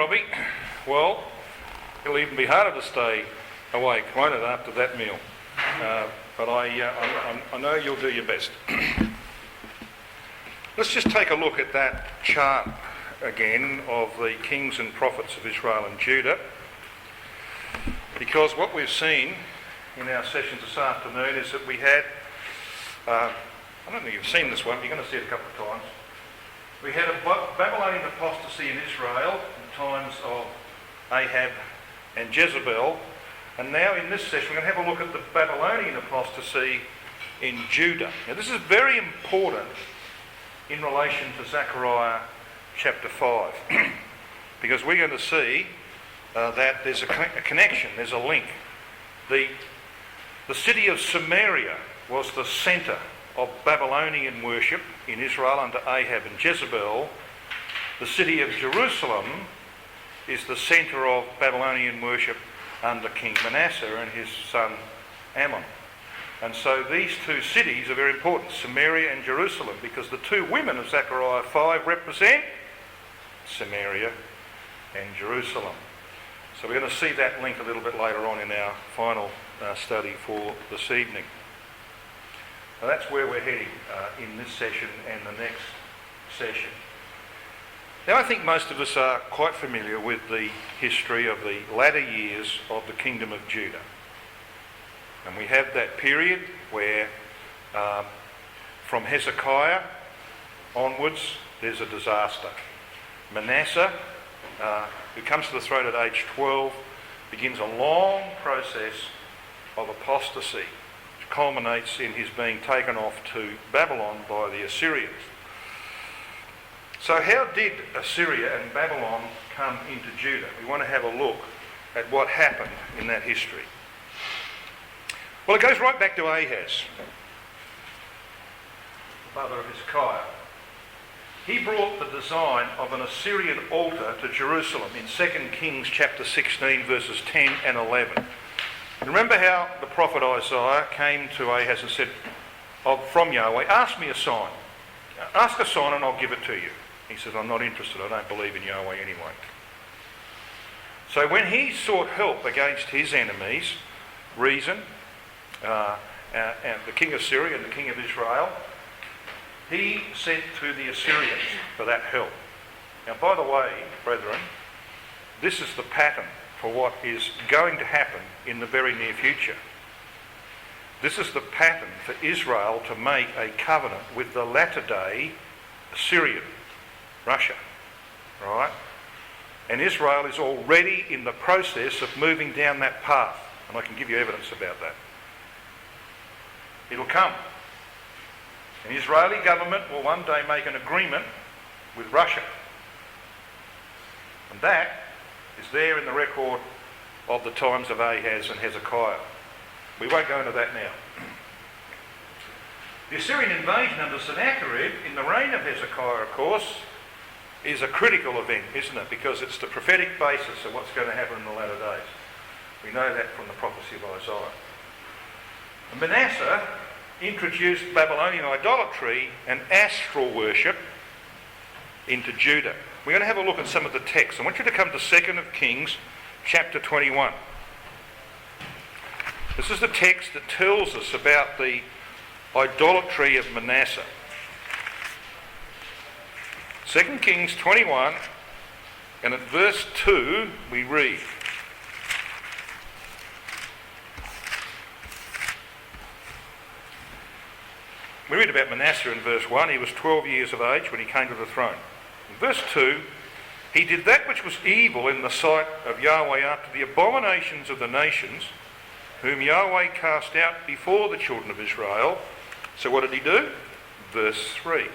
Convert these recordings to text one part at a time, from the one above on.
Robbie. Well, it'll even be harder to stay awake, won't it, after that meal? But I know you'll do your best. Let's just take a look at that chart again of the kings and prophets of Israel and Judah, because what we've seen in our sessions this afternoon is that we had, I don't think you've seen this one, you're going to see it a couple of times. We had a Babylonian apostasy in Israel in times of Ahab and Jezebel, and now in this session we're going to have a look at the Babylonian apostasy in Judah. Now this is very important in relation to Zechariah chapter 5, because we're going to see that there's a connection, there's a link. The city of Samaria was the centre of Babylonian worship in Israel under Ahab and Jezebel. The city of Jerusalem is the centre of Babylonian worship under King Manasseh and his son Ammon. And so these two cities are very important, Samaria and Jerusalem, because the two women of Zechariah 5 represent Samaria and Jerusalem. So we're going to see that link a little bit later on in our final study for this evening. Now that's where we're heading in this session and the next session. Now I think most of us are quite familiar with the history of the latter years of the kingdom of Judah. And we have that period where from Hezekiah onwards there's a disaster. Manasseh, who comes to the throne at age 12, begins a long process of apostasy, culminates in his being taken off to Babylon by the Assyrians. So how did Assyria and Babylon come into Judah? We want to have a look at what happened in that history. Well, it goes right back to Ahaz, the father of Hezekiah. He brought the design of an Assyrian altar to Jerusalem in 2 Kings chapter 16 verses 10 and 11. Remember how the prophet Isaiah came to Ahaz and said, from Yahweh, ask me a sign. Ask a sign and I'll give it to you. He says, I'm not interested, I don't believe in Yahweh anyway. So when he sought help against his enemies, Rezin, and the king of Syria and the king of Israel, he sent to the Assyrians for that help. Now by the way, brethren, this is the pattern for what is going to happen in the very near future. This is the pattern for Israel to make a covenant with the latter day Assyrian, Russia, right? And Israel is already in the process of moving down that path, and I can give you evidence about that. It'll come. An Israeli government will one day make an agreement with Russia, and that is there in the record of the times of Ahaz and Hezekiah. We won't go into that now. The Assyrian invasion under Sennacherib in the reign of Hezekiah, of course, is a critical event, isn't it? Because it's the prophetic basis of what's going to happen in the latter days. We know that from the prophecy of Isaiah. And Manasseh introduced Babylonian idolatry and astral worship into Judah. We're going to have a look at some of the texts. I want you to come to 2 Kings chapter 21. This is the text that tells us about the idolatry of Manasseh. 2 Kings 21, and at verse 2 we read, about Manasseh in verse 1. He was 12 years of age when he came to the throne. In verse 2, he did that which was evil in the sight of Yahweh after the abominations of the nations, whom Yahweh cast out before the children of Israel. So what did he do? Verse 3.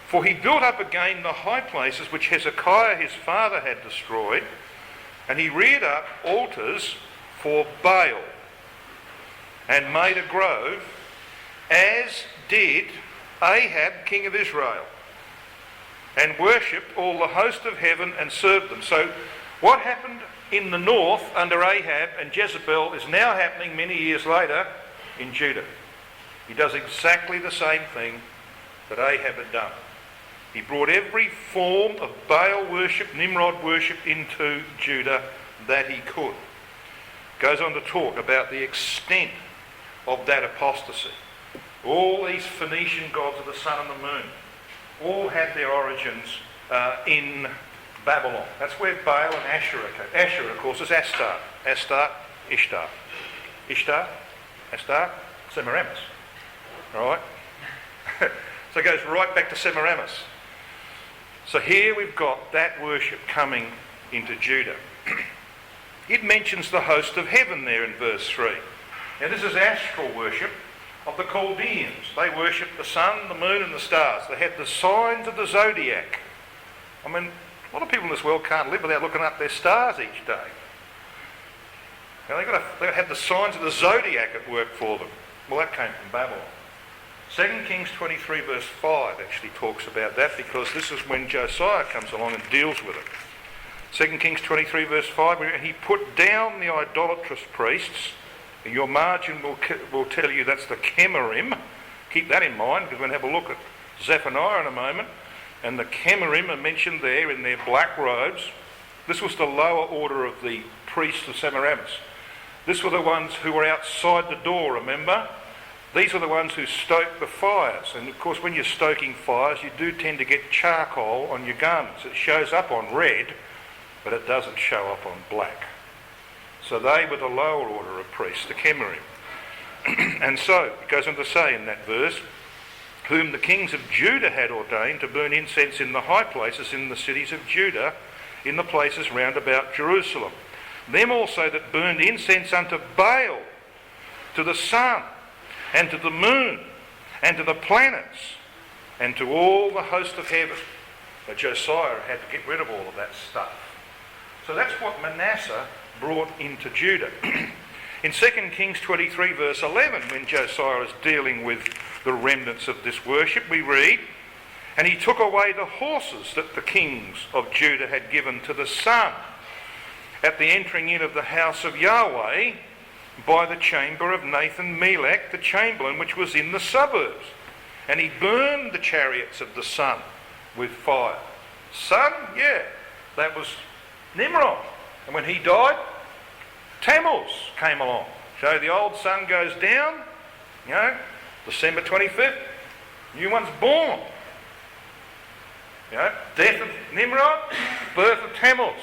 For he built up again the high places which Hezekiah his father had destroyed, and he reared up altars for Baal, and made a grove, as did Ahab king of Israel, and worshipped all the host of heaven and served them. So what happened in the north under Ahab and Jezebel is now happening many years later in Judah. He does exactly the same thing that Ahab had done. He brought every form of Baal worship, Nimrod worship into Judah that he could. Goes on to talk about the extent of that apostasy. All these Phoenician gods of the sun and the moon all had their origins in Babylon. That's where Baal and Asherah came. Asherah, of course, is Astarte. Astarte, Ishtar. Ishtar, Astarte, Semiramis. All right? So it goes right back to Semiramis. So here we've got that worship coming into Judah. It mentions the host of heaven there in verse 3. Now this is astral worship of the Chaldeans. They worshipped the sun, the moon and the stars. They had the signs of the zodiac. I mean, a lot of people in this world can't live without looking up their stars each day. Now they've had the signs of the zodiac at work for them. Well, that came from Babylon. 2 Kings 23 verse 5 actually talks about that, because this is when Josiah comes along and deals with it. 2 Kings 23 verse 5, and he put down the idolatrous priests. And your margin will tell you that's the Chemarim. Keep that in mind, because we're going to have a look at Zephaniah in a moment. And the Chemarim are mentioned there in their black robes. This was the lower order of the priests of Semiramis. This were the ones who were outside the door, remember? These are the ones who stoke the fires. And of course, when you're stoking fires, you do tend to get charcoal on your garments. It shows up on red, but it doesn't show up on black. So they were the lower order of priests, the Chemarim. And so, it goes on to say in that verse, whom the kings of Judah had ordained to burn incense in the high places in the cities of Judah, in the places round about Jerusalem. Them also that burned incense unto Baal, to the sun, and to the moon, and to the planets, and to all the host of heaven. But Josiah had to get rid of all of that stuff. So that's what Manasseh brought into Judah. In 2 Kings 23 verse 11, when Josiah is dealing with the remnants of this worship, we read, and he took away the horses that the kings of Judah had given to the sun at the entering in of the house of Yahweh by the chamber of Nathan-Melech, the chamberlain which was in the suburbs. And he burned the chariots of the sun with fire. Sun? Yeah, that was Nimrod. And when he died, Tammuz came along. So the old sun goes down, December 25th, new one's born. Death of Nimrod, birth of Tammuz,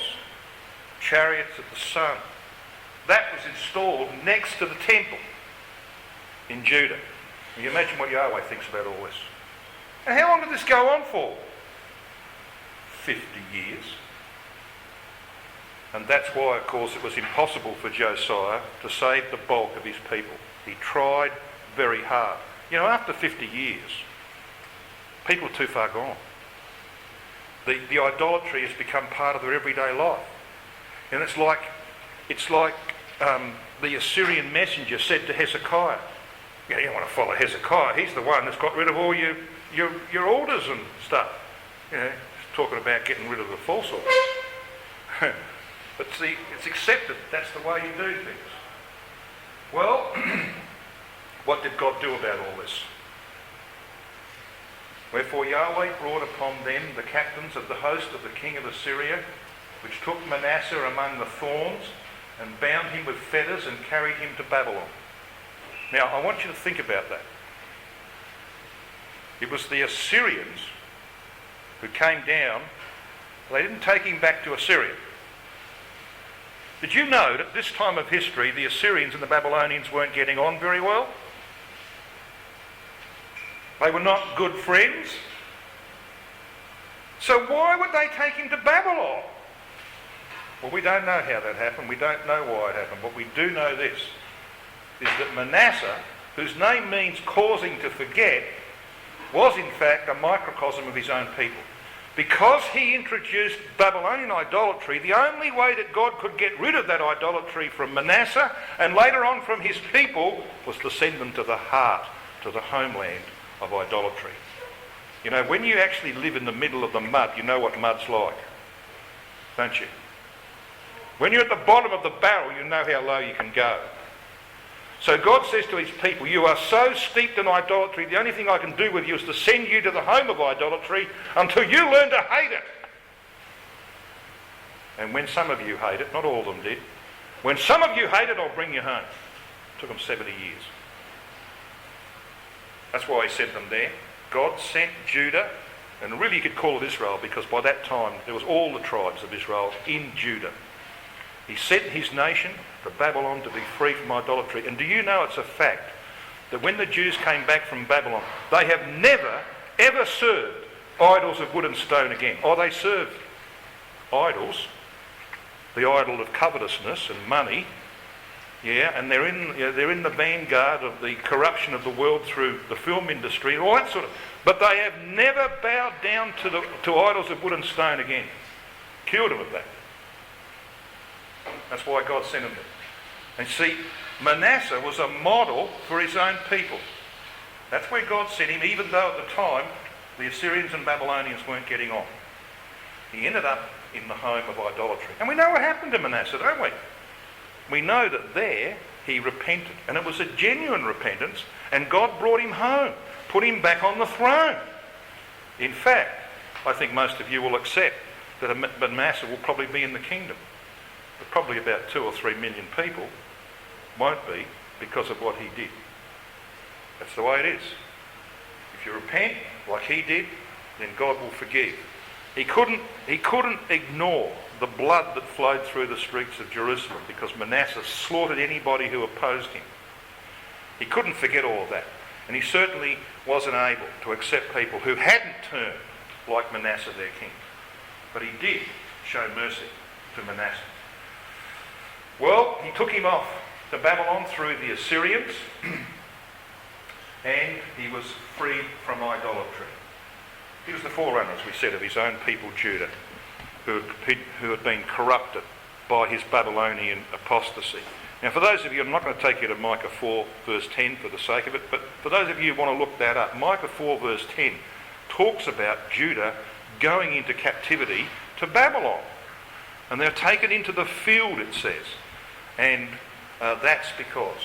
chariots of the sun. That was installed next to the temple in Judah. Can you imagine what Yahweh thinks about all this? And how long did this go on for? 50 years. And that's why, of course, it was impossible for Josiah to save the bulk of his people. He tried very hard. After 50 years, people are too far gone. The idolatry has become part of their everyday life. And it's like the Assyrian messenger said to Hezekiah, you don't want to follow Hezekiah. He's the one that's got rid of all your orders and stuff. Talking about getting rid of the false orders. But see, it's accepted. That's the way you do things. Well, what did God do about all this? Wherefore Yahweh brought upon them the captains of the host of the king of Assyria, which took Manasseh among the thorns, and bound him with fetters, and carried him to Babylon. Now, I want you to think about that. It was the Assyrians who came down. They didn't take him back to Assyria. Did you know that at this time of history, the Assyrians and the Babylonians weren't getting on very well? They were not good friends. So why would they take him to Babylon? Well, we don't know how that happened. We don't know why it happened. But we do know this, is that Manasseh, whose name means causing to forget, was in fact a microcosm of his own people. Because he introduced Babylonian idolatry, the only way that God could get rid of that idolatry from Manasseh and later on from his people was to send them to the heart, to the homeland of idolatry. When you actually live in the middle of the mud, you know what mud's like, don't you? When you're at the bottom of the barrel, you know how low you can go. So God says to his people, you are so steeped in idolatry, the only thing I can do with you is to send you to the home of idolatry until you learn to hate it. And when some of you hate it, not all of them did, when some of you hate it, I'll bring you home. It took them 70 years. That's why he sent them there. God sent Judah, and really you could call it Israel, because by that time there was all the tribes of Israel in Judah. He sent his nation to Babylon to be free from idolatry. And do you know it's a fact that when the Jews came back from Babylon, they have never, ever served idols of wood and stone again. Oh, they served idols, the idol of covetousness and money, and they're in the vanguard of the corruption of the world through the film industry and all that sort of. But they have never bowed down to idols of wood and stone again. Cured them of that. That's why God sent them there. And see, Manasseh was a model for his own people. That's where God sent him, even though at the time the Assyrians and Babylonians weren't getting on. He ended up in the home of idolatry. And we know what happened to Manasseh, don't we? We know that there he repented, and it was a genuine repentance, and God brought him home, put him back on the throne. In fact, I think most of you will accept that Manasseh will probably be in the kingdom. But probably about 2 or 3 million people won't be because of what he did. That's the way it is. If you repent like he did, then God will forgive. He couldn't ignore the blood that flowed through the streets of Jerusalem because Manasseh slaughtered anybody who opposed him. He couldn't forget all of that. And he certainly wasn't able to accept people who hadn't turned like Manasseh their king. But he did show mercy to Manasseh. Well, he took him off to Babylon through the Assyrians and he was free from idolatry. He was the forerunner, as we said, of his own people, Judah, who had been corrupted by his Babylonian apostasy. Now, for those of you, I'm not going to take you to Micah 4 verse 10 for the sake of it, but for those of you who want to look that up, Micah 4 verse 10 talks about Judah going into captivity to Babylon. And they're taken into the field, it says. And that's because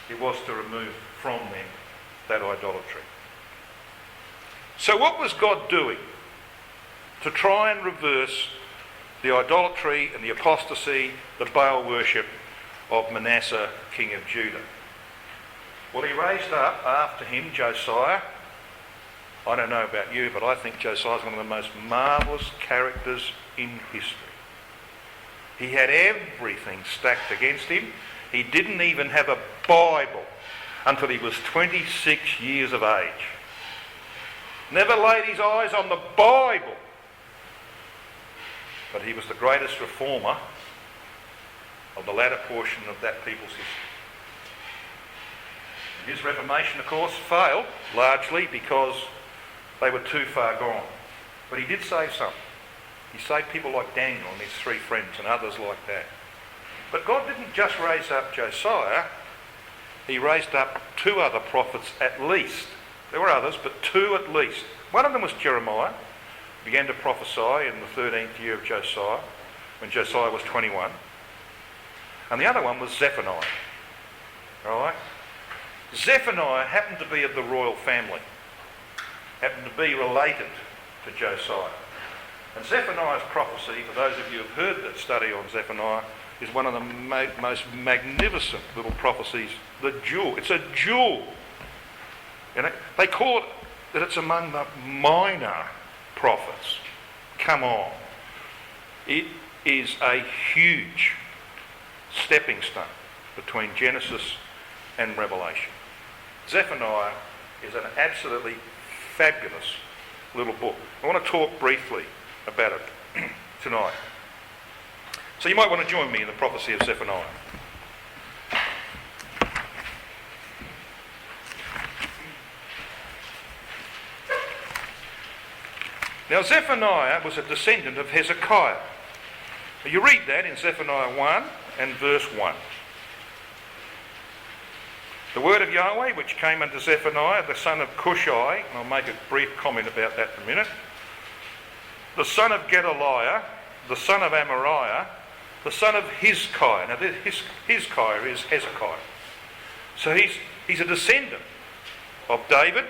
it was to remove from them that idolatry. So what was God doing to try and reverse the idolatry and the apostasy, the Baal worship of Manasseh, king of Judah? Well, he raised up after him Josiah. I don't know about you, but I think Josiah is one of the most marvellous characters in history. He had everything stacked against him. He didn't even have a Bible until he was 26 years of age. Never laid his eyes on the Bible. But he was the greatest reformer of the latter portion of that people's history. And his reformation, of course, failed largely because they were too far gone. But he did save some. He saved people like Daniel and his 3 friends and others like that. But God didn't just raise up Josiah. He raised up 2 other prophets at least. There were others, but 2 at least. One of them was Jeremiah. He began to prophesy in the 13th year of Josiah, when Josiah was 21. And the other one was Zephaniah. All right? Zephaniah happened to be of the royal family. Happened to be related to Josiah. And Zephaniah's prophecy, for those of you who have heard that study on Zephaniah, is one of the most magnificent little prophecies. The jewel. It's a jewel. You know, they call it that it's among the minor prophets. Come on. It is a huge stepping stone between Genesis and Revelation. Zephaniah is an absolutely fabulous little book. I want to talk briefly about it tonight. So you might want to join me in the prophecy of Zephaniah. Now Zephaniah was a descendant of Hezekiah. You read that in Zephaniah 1 and verse 1. The word of Yahweh which came unto Zephaniah, the son of Cushai, and I'll make a brief comment about that in a minute, the son of Gedaliah, the son of Amariah, the son of Hizkiah. Now Hizkiah is Hezekiah. So he's a descendant of David.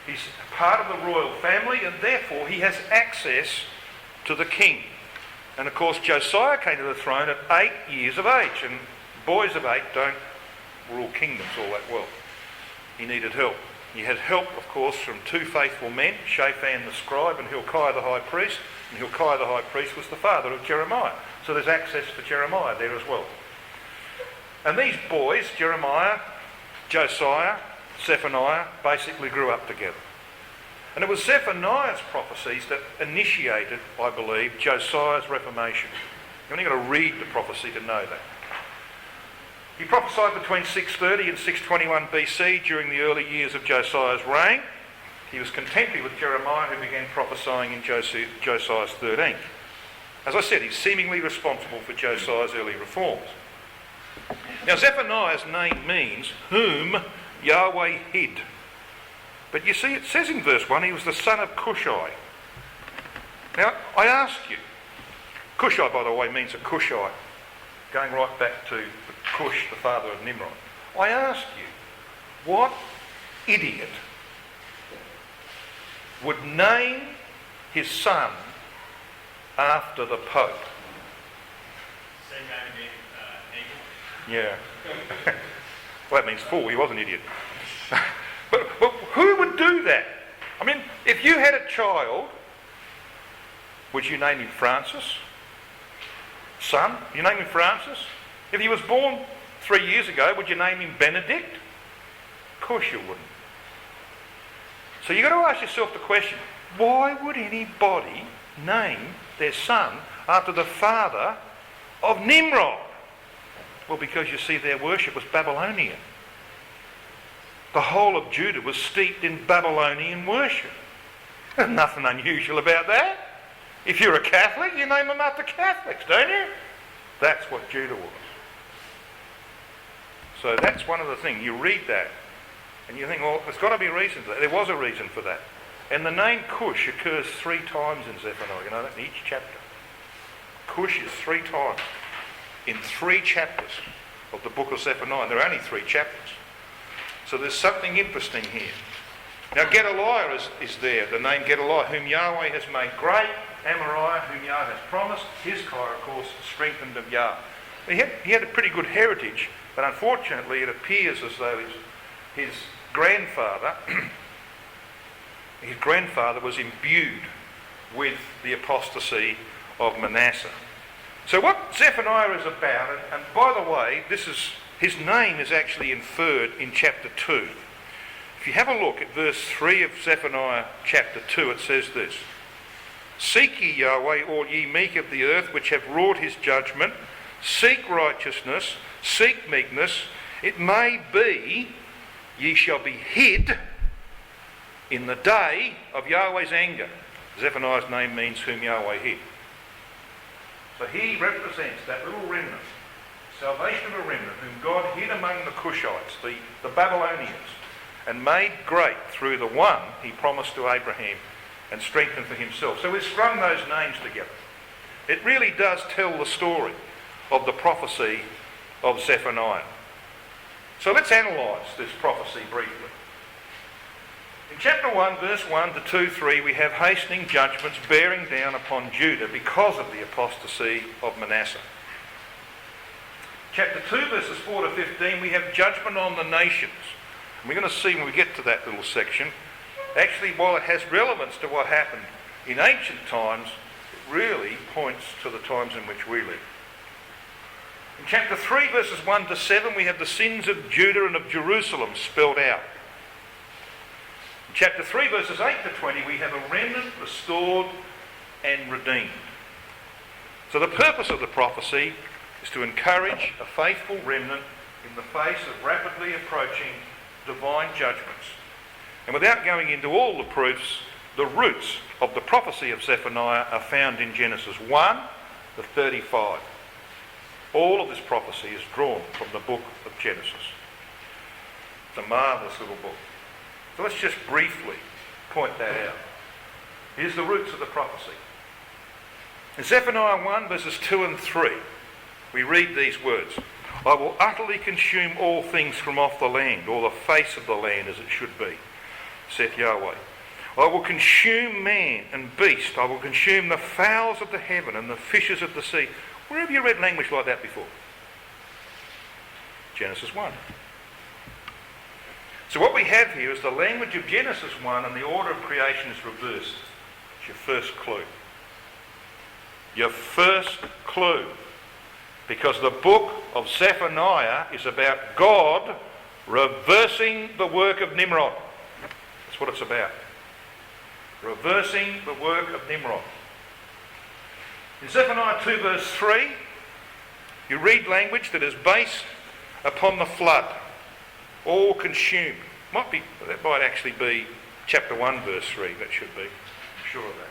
He's part of the royal family, and therefore he has access to the king. And of course Josiah came to the throne at 8 years of age, and boys of 8 don't rule kingdoms all that well. He needed help. He had help, of course, from 2 faithful men, Shaphan the scribe and Hilkiah the high priest. And Hilkiah the high priest was the father of Jeremiah. So there's access to Jeremiah there as well. And these boys, Jeremiah, Josiah, Zephaniah, basically grew up together. And it was Zephaniah's prophecies that initiated, I believe, Josiah's reformation. You've only got to read the prophecy to know that. He prophesied between 630 and 621 BC during the early years of Josiah's reign. He was contemporary with Jeremiah, who began prophesying in Josiah's 13th. As I said, he's seemingly responsible for Josiah's early reforms. Now, Zephaniah's name means whom Yahweh hid. But you see, it says in verse 1, he was the son of Cushai. Now, I ask you, Cushai, by the way, means a Cushite, going right back to Cush, the father of Nimrod. I ask you, what idiot would name his son after the Pope? Same guy named Abel? Yeah. Well, that means fool. He was an idiot. but who would do that? I mean, if you had a child, would you name him Francis? Son? You name him Francis? If he was born 3 years ago, would you name him Benedict? Of course you wouldn't. So you've got to ask yourself the question, why would anybody name their son after the father of Nimrod? Well, because you see, their worship was Babylonian. The whole of Judah was steeped in Babylonian worship. There's nothing unusual about that. If you're a Catholic, you name them after Catholics, don't you? That's what Judah was. So that's one of the things. You read that and you think, well, there's got to be a reason for that. There was a reason for that. And the name Cush occurs 3 times in Zephaniah. You know that, in each chapter. Cush is 3 times in 3 chapters of the book of Zephaniah. There are only 3 chapters. So there's something interesting here. Now Gedaliah is there, the name Gedaliah, whom Yahweh has made great. Amariah, whom Yah has promised. Hezekiah, of course, strengthened of Yah. He had a pretty good heritage, but unfortunately it appears as though his grandfather was imbued with the apostasy of Manasseh. So what Zephaniah is about, and by the way, his name is actually inferred in chapter 2. If you have a look at verse 3 of Zephaniah chapter 2, it says this: Seek ye Yahweh, all ye meek of the earth, which have wrought his judgment. Seek righteousness, seek meekness. It may be ye shall be hid in the day of Yahweh's anger. Zephaniah's name means whom Yahweh hid. So he represents that little remnant, salvation of a remnant, whom God hid among the Cushites, the Babylonians, and made great through the one he promised to Abraham and strengthened for himself. So we've strung those names together. It really does tell the story of the prophecy of Zephaniah. So let's analyse this prophecy briefly. In chapter 1, verse 1 to 2, 3, we have hastening judgments bearing down upon Judah because of the apostasy of Manasseh. Chapter 2, verses 4 to 15, we have judgment on the nations. And we're going to see when we get to that little section, actually, while it has relevance to what happened in ancient times, it really points to the times in which we live. In chapter 3, verses 1 to 7, we have the sins of Judah and of Jerusalem spelled out. In chapter 3, verses 8 to 20, we have a remnant restored and redeemed. So the purpose of the prophecy is to encourage a faithful remnant in the face of rapidly approaching divine judgments. And without going into all the proofs, the roots of the prophecy of Zephaniah are found in Genesis 1 to 35. All of this prophecy is drawn from the book of Genesis. It's a marvellous little book. So let's just briefly point that out. Here's the roots of the prophecy. In Zephaniah 1 verses 2 and 3, we read these words: I will utterly consume all things from off the land, or the face of the land as it should be, saith Yahweh. I will consume man and beast. I will consume the fowls of the heaven and the fishes of the sea. Where have you read language like that before? Genesis 1. So what we have here is the language of Genesis 1, and the order of creation is reversed. It's your first clue. Your first clue. Because the book of Zephaniah is about God reversing the work of Nimrod. That's what it's about. Reversing the work of Nimrod. In Zephaniah 2 verse 3, you read language that is based upon the flood. All consumed. That might actually be chapter 1 verse 3, that should be. I'm sure of that.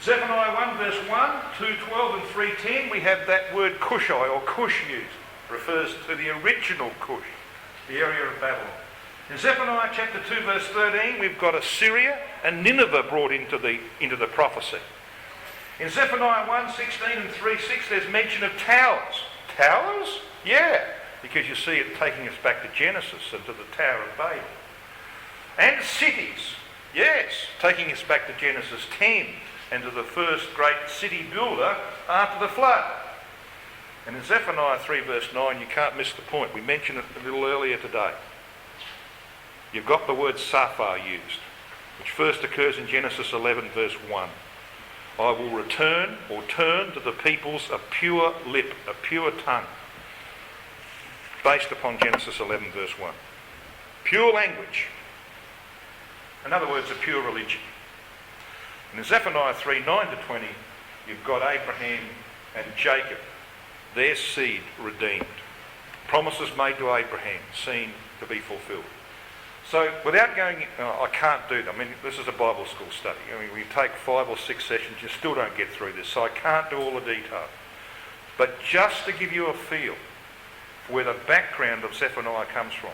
Zephaniah 1 verse 1, 2:12 and 3:10, we have that word Cushai or Cush used. It refers to the original Cush, the area of Babylon. In Zephaniah chapter 2 verse 13, we've got Assyria and Nineveh brought into the prophecy. In Zephaniah 1:16 and 3:6, there's mention of towers. Towers? Yeah, because you see it taking us back to Genesis and to the Tower of Babel. And cities. Yes, taking us back to Genesis 10 and to the first great city builder after the flood. And in Zephaniah 3 verse 9, you can't miss the point. We mentioned it a little earlier today. You've got the word Saphar used, which first occurs in Genesis 11 verse 1. I will return or turn to the peoples a pure lip, a pure tongue, based upon Genesis 11 verse 1. Pure language. In other words, a pure religion. And in Zephaniah 3, 9 to 20, you've got Abraham and Jacob, their seed redeemed. Promises made to Abraham, seen to be fulfilled. So without going, I can't do that. I mean, this is a Bible school study. I mean, we take 5 or 6 sessions, you still don't get through this. So I can't do all the detail. But just to give you a feel for where the background of Zephaniah comes from,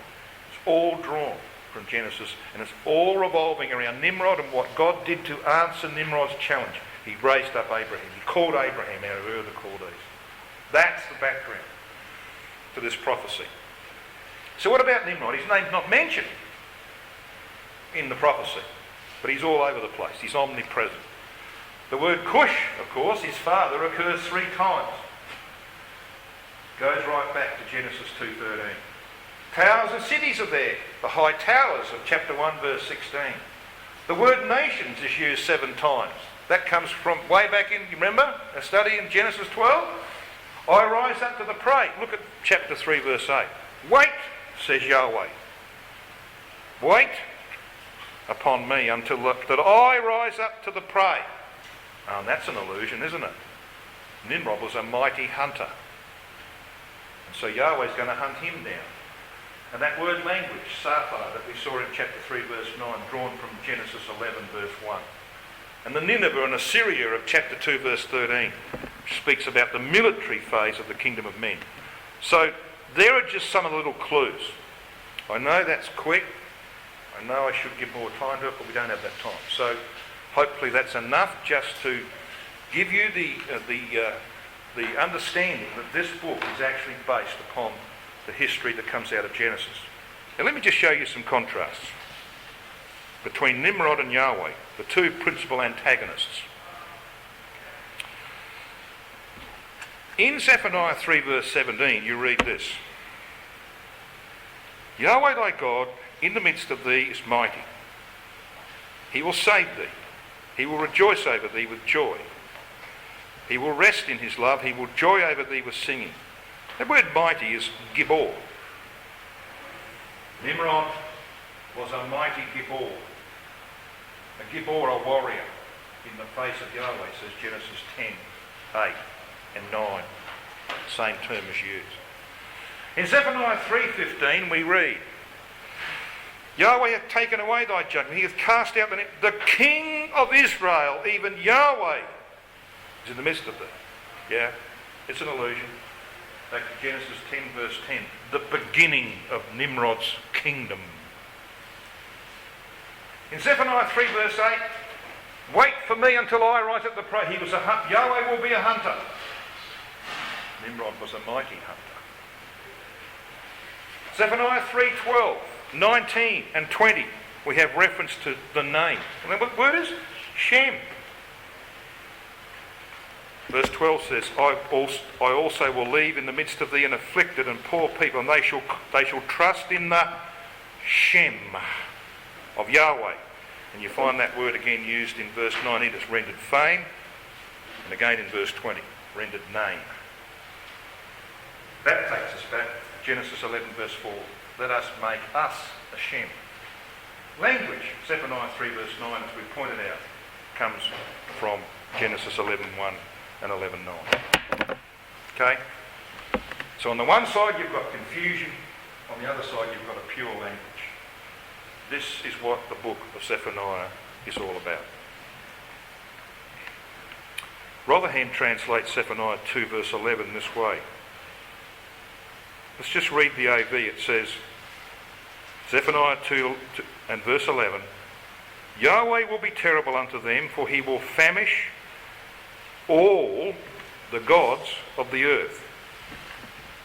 it's all drawn from Genesis, and it's all revolving around Nimrod and what God did to answer Nimrod's challenge. He raised up Abraham. He called Abraham out of Ur the Chaldees. That's the background to this prophecy. So what about Nimrod? His name's not mentioned in the prophecy, but he's all over the place. He's omnipresent. The word Cush, of course, his father, occurs 3 times. Goes right back to Genesis 2:13. Towers and cities are there. The high towers of chapter 1 verse 16. The word nations is used 7 times. That comes from way back in, you remember, a study in Genesis 12? I rise up to the prey. Look at chapter 3 verse 8. Wait, says Yahweh. Wait upon me until that I rise up to the prey. Oh, and that's an illusion, isn't it? Nimrod was a mighty hunter. And so Yahweh's going to hunt him down. And that word language, Saphar, that we saw in chapter 3 verse 9, drawn from Genesis 11 verse 1. And the Nineveh and Assyria of chapter 2 verse 13, which speaks about the military phase of the kingdom of men. So there are just some of the little clues. I know that's quick. I know I should give more time to it, but we don't have that time. So hopefully that's enough just to give you the understanding that this book is actually based upon the history that comes out of Genesis. Now let me just show you some contrasts between Nimrod and Yahweh, the 2 principal antagonists. In Zephaniah 3 verse 17 you read this. Yahweh thy God in the midst of thee is mighty. He will save thee. He will rejoice over thee with joy. He will rest in his love. He will joy over thee with singing. The word mighty is Gibor. Nimrod was a mighty Gibor. A Gibor, a warrior in the face of Yahweh, says Genesis 10, 8 and 9. Same term is used. In Zephaniah 3:15 we read, Yahweh hath taken away thy judgment. He hath cast out the King of Israel, even Yahweh, is in the midst of thee. Yeah, it's an illusion. Back to Genesis 10 verse 10. The beginning of Nimrod's kingdom. In Zephaniah 3 verse 8, wait for me until I rise up the prey. He was Yahweh will be a hunter. Nimrod was a mighty hunter. Zephaniah 3:12, 19 and 20, we have reference to the name. And what the word is? Shem. Verse 12 says, I also will leave in the midst of thee an afflicted and poor people, and they shall trust in the Shem of Yahweh. And you find that word again used in verse 19 as rendered fame, and again in verse 20, rendered name. That takes us back to Genesis 11 verse 4. Let us make us a Shem. Language, Zephaniah 3 verse 9, as we pointed out, comes from Genesis 11:1 and 11:9. Okay? So on the one side you've got confusion, on the other side you've got a pure language. This is what the book of Zephaniah is all about. Rotherham translates Zephaniah 2 verse 11 this way. Let's just read the AV. It says, Zephaniah 2 and verse 11, Yahweh will be terrible unto them, for he will famish all the gods of the earth.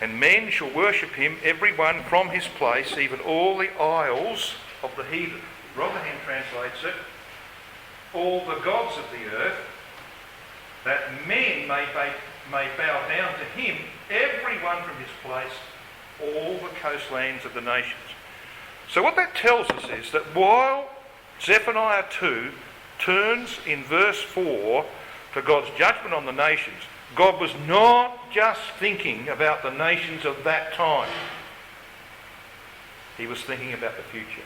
And men shall worship him, every one from his place, even all the isles of the heathen. Rotherham translates it, all the gods of the earth, that men may bow down to him, every one from his place, all the coastlands of the nations. So what that tells us is that while Zephaniah 2 turns in verse 4 to God's judgment on the nations, God was not just thinking about the nations of that time. He was thinking about the future.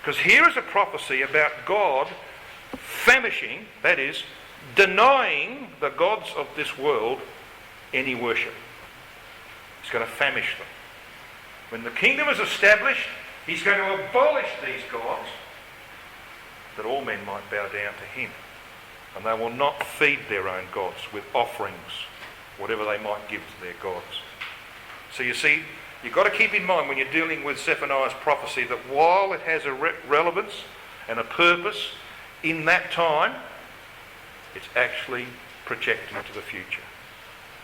Because here is a prophecy about God famishing, that is, denying the gods of this world any worship. He's going to famish them. When the kingdom is established, he's going to abolish these gods, that all men might bow down to him. And they will not feed their own gods with offerings, whatever they might give to their gods. So you see, you've got to keep in mind when you're dealing with Zephaniah's prophecy that while it has a relevance and a purpose in that time, it's actually projecting to the future.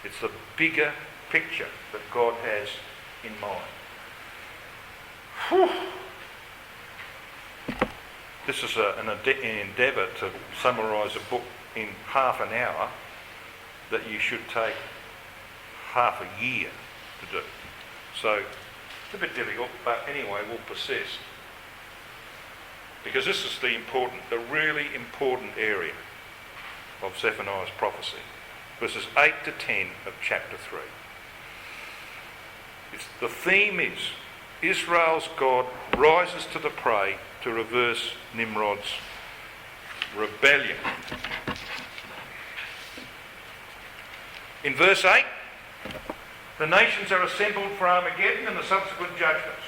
It's the bigger picture that God has in mind. Whew. This is an endeavour to summarise a book in half an hour that you should take half a year to do. So it's a bit difficult, but anyway, we'll persist. Because this is the really important area of Zephaniah's prophecy. Verses 8 to 10 of chapter 3. The theme is Israel's God rises to the prey to reverse Nimrod's rebellion. In verse 8, the nations are assembled for Armageddon and the subsequent judgments.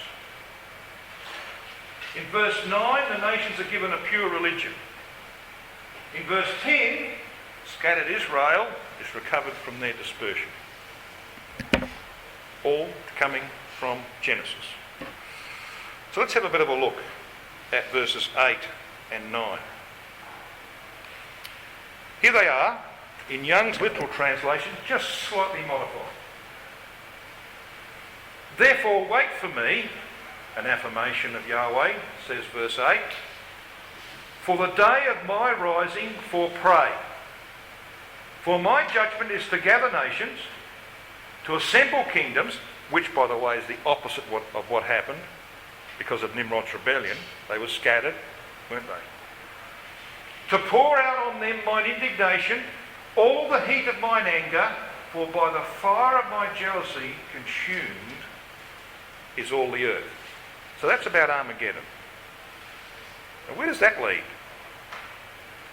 In verse 9, the nations are given a pure religion. In verse 10, scattered Israel is recovered from their dispersion. All coming from Genesis. So let's have a bit of a look at verses 8 and 9. Here they are, in Young's literal translation, just slightly modified. Therefore wait for me, an affirmation of Yahweh, says verse 8, for the day of my rising for prey. For my judgment is to gather nations, to assemble kingdoms, which by the way is the opposite of what happened because of Nimrod's rebellion. They were scattered, weren't they? To pour out on them mine indignation, all the heat of mine anger, for by the fire of my jealousy consumed is all the earth. So that's about Armageddon. Now where does that lead?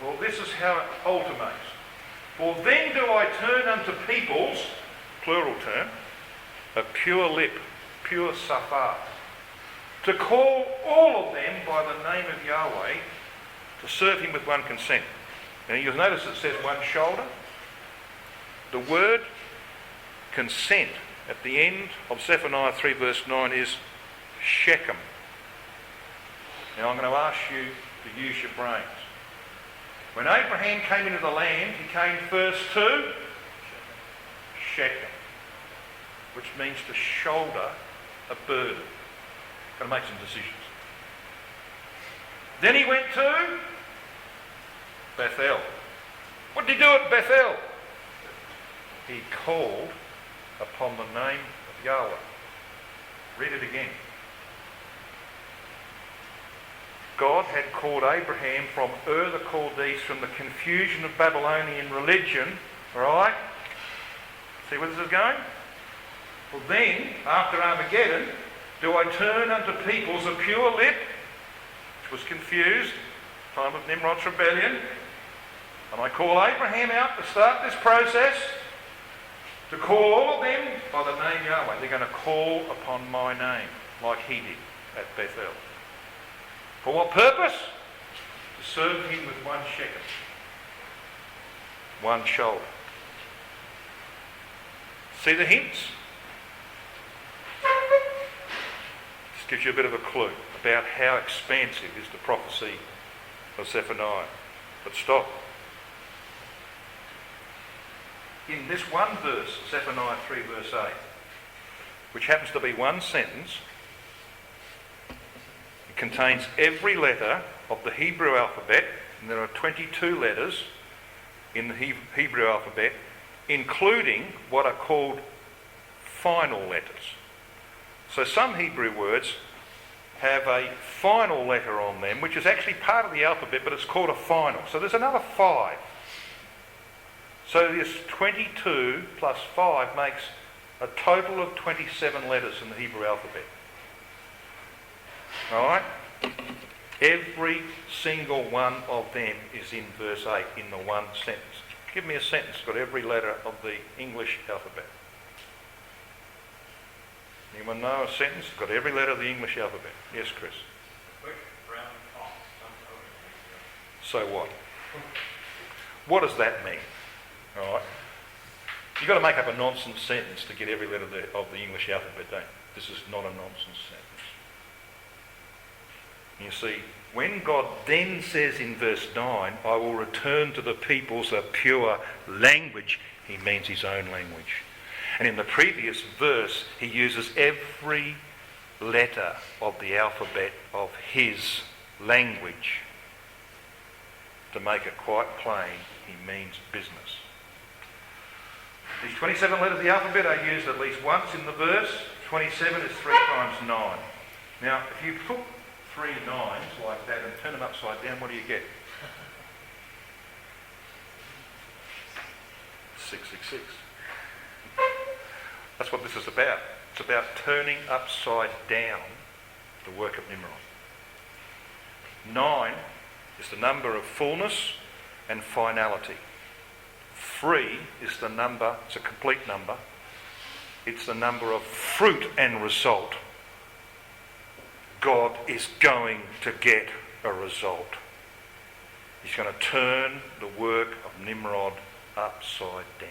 Well, this is how it ultimates. For then do I turn unto peoples, plural term, a pure lip, pure safar, to call all of them by the name of Yahweh, to serve him with one consent. Now you'll notice it says one shoulder. The word consent at the end of Zephaniah 3 verse 9 is Shechem. Now I'm going to ask you to use your brains. When Abraham came into the land, he came first to Shechem, which means to shoulder a burden. Got to make some decisions. Then he went to Bethel. What did he do at Bethel? He called upon the name of Yahweh. Read it again. God had called Abraham from Ur the Chaldees, from the confusion of Babylonian religion. Right? See where this is going? Well then, after Armageddon, do I turn unto peoples of pure lip, which was confused, time of Nimrod's rebellion, and I call Abraham out to start this process, to call all of them by the name Yahweh. They're going to call upon my name, like he did at Bethel. For what purpose? To serve him with one shekel, one shoulder. See the hints? This gives you a bit of a clue about how expansive is the prophecy of Zephaniah. But stop. In this one verse, Zephaniah 3 verse 8, which happens to be one sentence, it contains every letter of the Hebrew alphabet, and there are 22 letters in the Hebrew alphabet, including what are called final letters. So some Hebrew words have a final letter on them, which is actually part of the alphabet, but it's called a final. So there's another 5. So this 22 plus 5 makes a total of 27 letters in the Hebrew alphabet. Alright? Every single one of them is in verse 8 in the one sentence. Give me a sentence got every letter of the English alphabet. Anyone know a sentence got every letter of the English alphabet? Yes, Chris. Quick, brown fox. So what? What does that mean? Alright? You've got to make up a nonsense sentence to get every letter of the English alphabet, don't you? This is not a nonsense sentence. You see, when God then says in verse 9, I will return to the peoples a pure language, he means his own language. And in the previous verse, he uses every letter of the alphabet of his language to make it quite plain he means business. These 27 letters of the alphabet are used at least once in the verse. 27 is 3 times 9. Now, if you put 3 nines like that and turn them upside down, what do you get? 666. That's what this is about. It's about turning upside down the work of Nimrod. 9 is the number of fullness and finality. 3 is the number, it's a complete number. It's the number of fruit and result. God is going to get a result. He's going to turn the work of Nimrod upside down.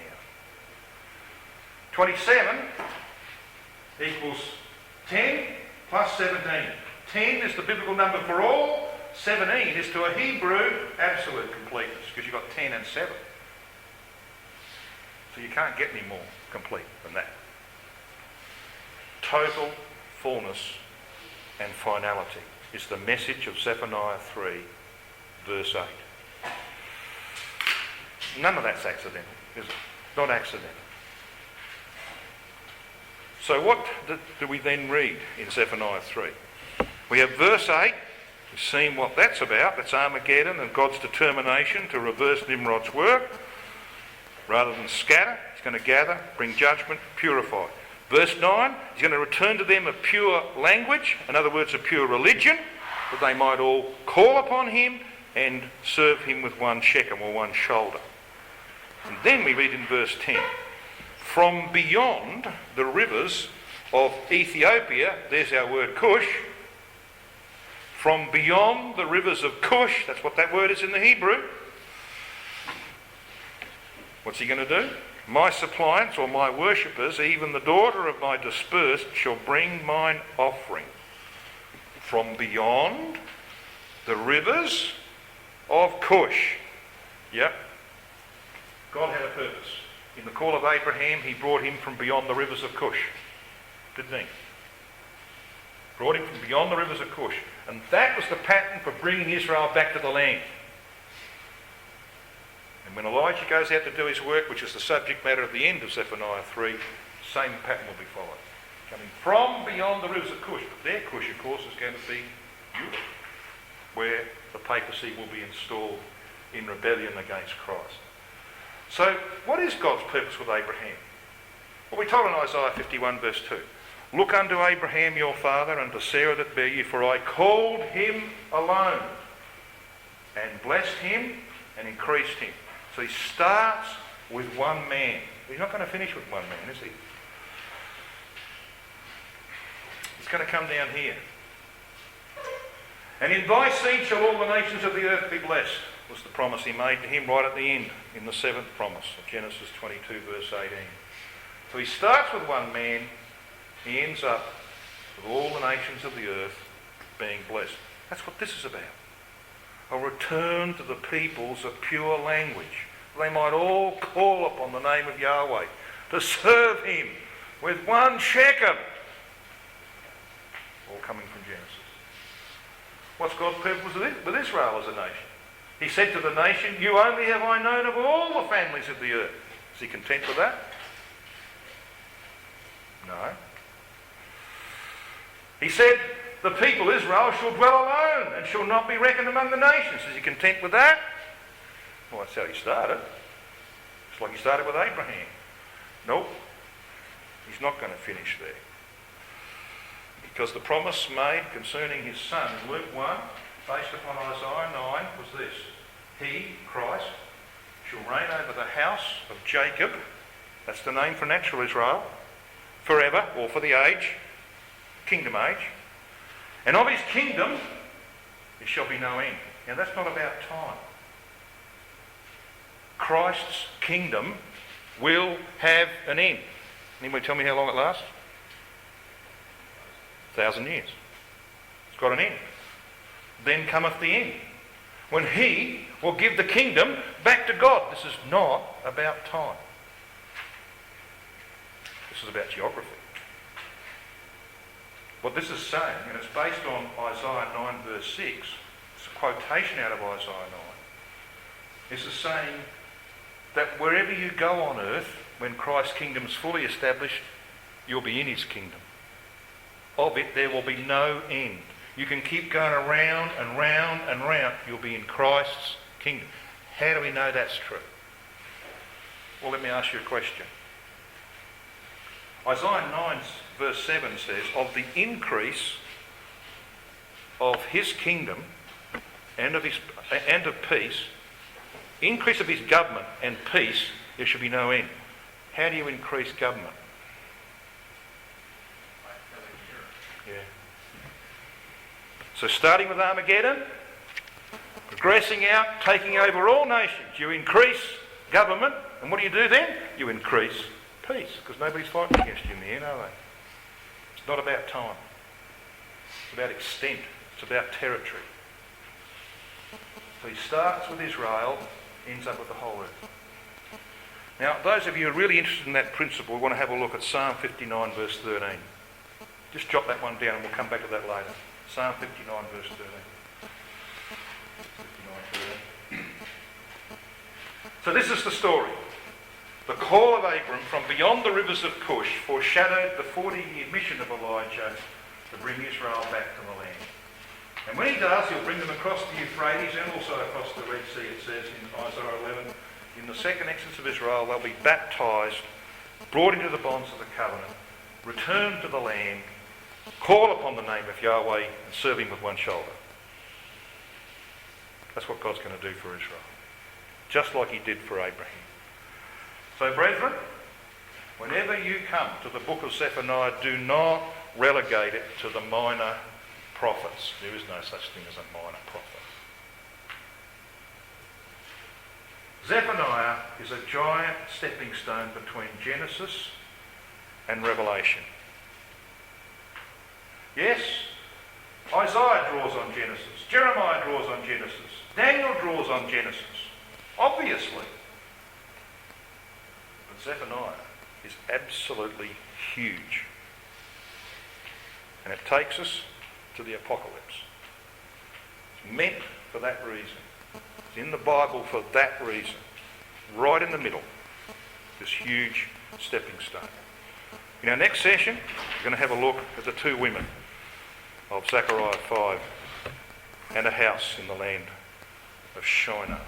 27 equals 10 plus 17. 10 is the biblical number for all. 17 is to a Hebrew absolute completeness, because you've got 10 and 7. So you can't get any more complete than that. Total fullness and finality is the message of Zephaniah 3 verse 8. None of that's accidental, is it? Not accidental. So what do we then read in Zephaniah 3? We have verse 8. We've seen what that's about. That's Armageddon and God's determination to reverse Nimrod's work. Rather than scatter, he's going to gather, bring judgment, purify. Verse 9, he's going to return to them a pure language, in other words, a pure religion, that they might all call upon him and serve him with one shekel or one shoulder. And then we read in verse 10, from beyond the rivers of Ethiopia, there's our word Cush, from beyond the rivers of Cush, that's what that word is in the Hebrew. What's he going to do? My suppliants or my worshippers, even the daughter of my dispersed, shall bring mine offering from beyond the rivers of Cush. Yep. God had a purpose. In the call of Abraham, he brought him from beyond the rivers of Cush. Didn't he? Brought him from beyond the rivers of Cush. And that was the pattern for bringing Israel back to the land. And when Elijah goes out to do his work, which is the subject matter at the end of Zephaniah 3, same pattern will be followed. Coming from beyond the rivers of Cush. But their Cush, of course, is going to be Europe, where the papacy will be installed in rebellion against Christ. So, what is God's purpose with Abraham? Well, we're told in Isaiah 51 verse 2, "Look unto Abraham your father, and to Sarah that bare you, for I called him alone, and blessed him, and increased him." So he starts with one man. He's not going to finish with one man, is he? He's going to come down here. "And in thy seed shall all the nations of the earth be blessed," was the promise he made to him right at the end, in the seventh promise of Genesis 22 verse 18. So he starts with one man, he ends up with all the nations of the earth being blessed. That's what this is about. A return to the peoples of pure language. They might all call upon the name of Yahweh, to serve him with one shekel. All coming from Genesis. What's God's purpose with Israel as a nation? He said to the nation, "You only have I known of all the families of the earth." Is he content with that? No. He said, "The people Israel shall dwell alone and shall not be reckoned among the nations." Is he content with that? Well, that's how he started. It's like he started with Abraham. Nope. He's not going to finish there. Because the promise made concerning his son in Luke 1, based upon Isaiah 9, was this: "He, Christ, shall reign over the house of Jacob," that's the name for natural Israel, "forever," or for the age, kingdom age, "and of his kingdom there shall be no end." Now that's not about time. Christ's kingdom will have an end. Anybody tell me how long it lasts? 1,000 years. It's got an end. Then cometh the end, when he will give the kingdom back to God. This is not about time. This is about geography. What this is saying, and it's based on Isaiah 9 verse 6, it's a quotation out of Isaiah 9. This is saying that wherever you go on earth, when Christ's kingdom is fully established, you'll be in his kingdom. Of it there will be no end. You can keep going around and round and round. You'll be in Christ's kingdom. How do we know that's true? Well, let me ask you a question. Isaiah 9 verse 7 says, "Of the increase of his kingdom and of peace, increase of his government and peace, there shall be no end." How do you increase government? Yeah. So starting with Armageddon, progressing out, taking over all nations, you increase government, and what do you do then? You increase peace, because nobody's fighting against you in the end, are they? It's not about time. It's about extent. It's about territory. So he starts with Israel, ends up with the whole earth. Now, those of you who are really interested in that principle, we want to have a look at Psalm 59 verse 13. Just jot that one down and we'll come back to that later. Psalm 59 verse 13. 59, 13. So this is the story. The call of Abram from beyond the rivers of Cush foreshadowed the 40-year mission of Elijah to bring Israel back to the land. And when he does, he'll bring them across the Euphrates and also across the Red Sea, it says in Isaiah 11. In the second exodus of Israel, they'll be baptised, brought into the bonds of the covenant, return to the land, call upon the name of Yahweh and serve him with one shoulder. That's what God's going to do for Israel, just like he did for Abraham. So, brethren, whenever you come to the book of Zephaniah, do not relegate it to the minor prophets. There is no such thing as a minor prophet. Zephaniah is a giant stepping stone between Genesis and Revelation. Yes, Isaiah draws on Genesis, Jeremiah draws on Genesis, Daniel draws on Genesis, obviously. But Zephaniah is absolutely huge. And it takes us to the apocalypse. It's meant for that reason. It's in the Bible for that reason. Right in the middle. This huge stepping stone. In our next session, we're going to have a look at the two women of Zechariah 5 and a house in the land of Shinar.